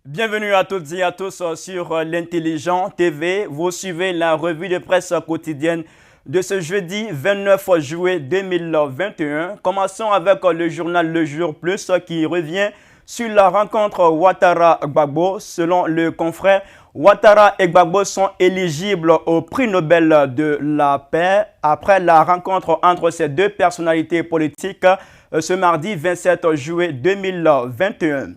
Bienvenue à toutes et à tous sur l'Intelligent TV. Vous suivez la revue de presse quotidienne de ce jeudi 29 juillet 2021. Commençons avec le journal Le Jour Plus qui revient sur la rencontre Ouattara-Gbagbo. Selon le confrère, Ouattara et Gbagbo sont éligibles au prix Nobel de la paix après la rencontre entre ces deux personnalités politiques ce mardi 27 juillet 2021.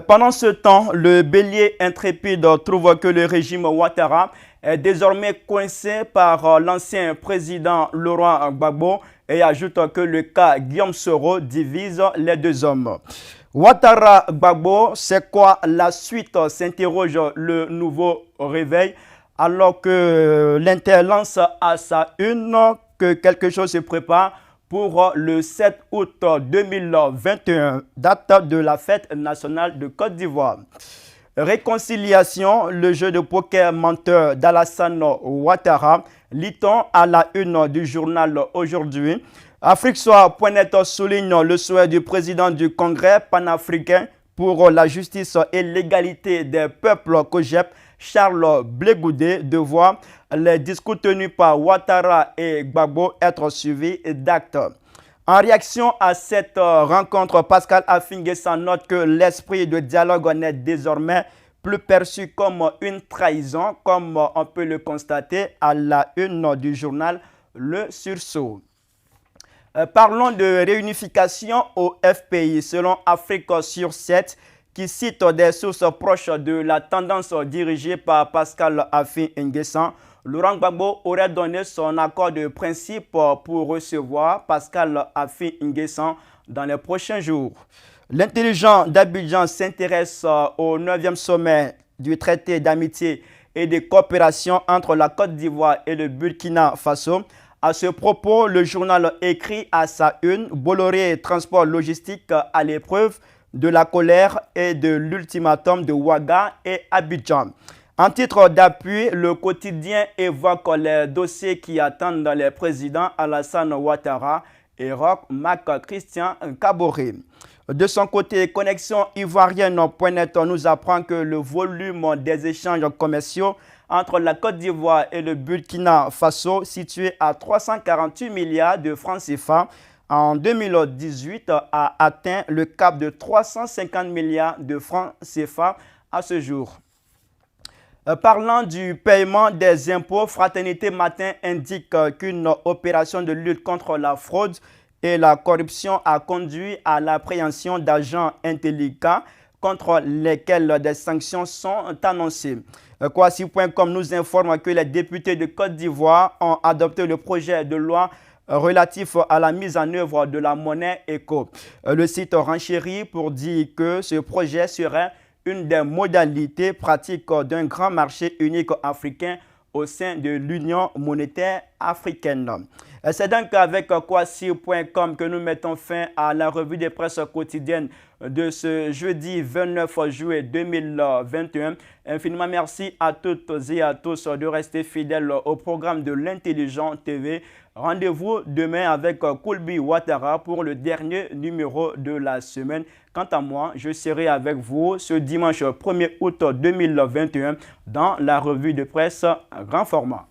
Pendant ce temps, le bélier intrépide trouve que le régime Ouattara est désormais coincé par l'ancien président Laurent Gbagbo et ajoute que le cas Guillaume Soro divise les deux hommes. Ouattara Gbagbo, c'est quoi la suite, s'interroge le nouveau réveil, alors que l'Inter lance à sa une que quelque chose se prépare pour le 7 août 2021, date de la fête nationale de Côte d'Ivoire. Réconciliation, le jeu de poker menteur d'Alassane Ouattara, lit-on à la une du journal aujourd'hui. Afrique-Soir.net souligne le souhait du président du Congrès panafricain pour la justice et l'égalité des peuples COJEP, Charles Blé Goudé, de voir les discours tenus par Ouattara et Gbagbo être suivis d'actes. En réaction à cette rencontre, Pascal Affi-N'Guessan note que l'esprit de dialogue n'est désormais plus perçu comme une trahison, comme on peut le constater à la une du journal Le Sursaut. Parlons de réunification au FPI. Selon Afrique sur 7, qui cite des sources proches de la tendance dirigée par Pascal Affi-N'Guessan, Laurent Gbagbo aurait donné son accord de principe pour recevoir Pascal Affi-N'Guessan dans les prochains jours. L'intelligent d'Abidjan s'intéresse au 9e sommet du traité d'amitié et de coopération entre la Côte d'Ivoire et le Burkina Faso. À ce propos, le journal écrit à sa une: Bolloré Transport Logistique à l'épreuve de la colère et de l'ultimatum de Ouaga et Abidjan. En titre d'appui, le quotidien évoque les dossiers qui attendent les présidents Alassane Ouattara et Roch Marc Christian Kaboré. De son côté, Connexion Ivoirienne.net nous apprend que le volume des échanges commerciaux entre la Côte d'Ivoire et le Burkina Faso, situé à 348 milliards de francs CFA, en 2018 a atteint le cap de 350 milliards de francs CFA à ce jour. Parlant du paiement des impôts, Fraternité Matin indique qu'une opération de lutte contre la fraude et la corruption a conduit à l'appréhension d'agents intelligents contre lesquels des sanctions sont annoncées. Kwasi.com nous informe que les députés de Côte d'Ivoire ont adopté le projet de loi relatif à la mise en œuvre de la monnaie éco. Le site renchérit pour dire que ce projet serait une des modalités pratiques d'un grand marché unique africain au sein de l'Union monétaire africaine. C'est donc avec Kwasi.com que nous mettons fin à la revue de presse quotidienne de ce jeudi 29 juillet 2021. Infiniment merci à toutes et à tous de rester fidèles au programme de l'Intelligent TV. Rendez-vous demain avec Koulbi Ouattara pour le dernier numéro de la semaine. Quant à moi, je serai avec vous ce dimanche 1er août 2021 dans la revue de presse grand format.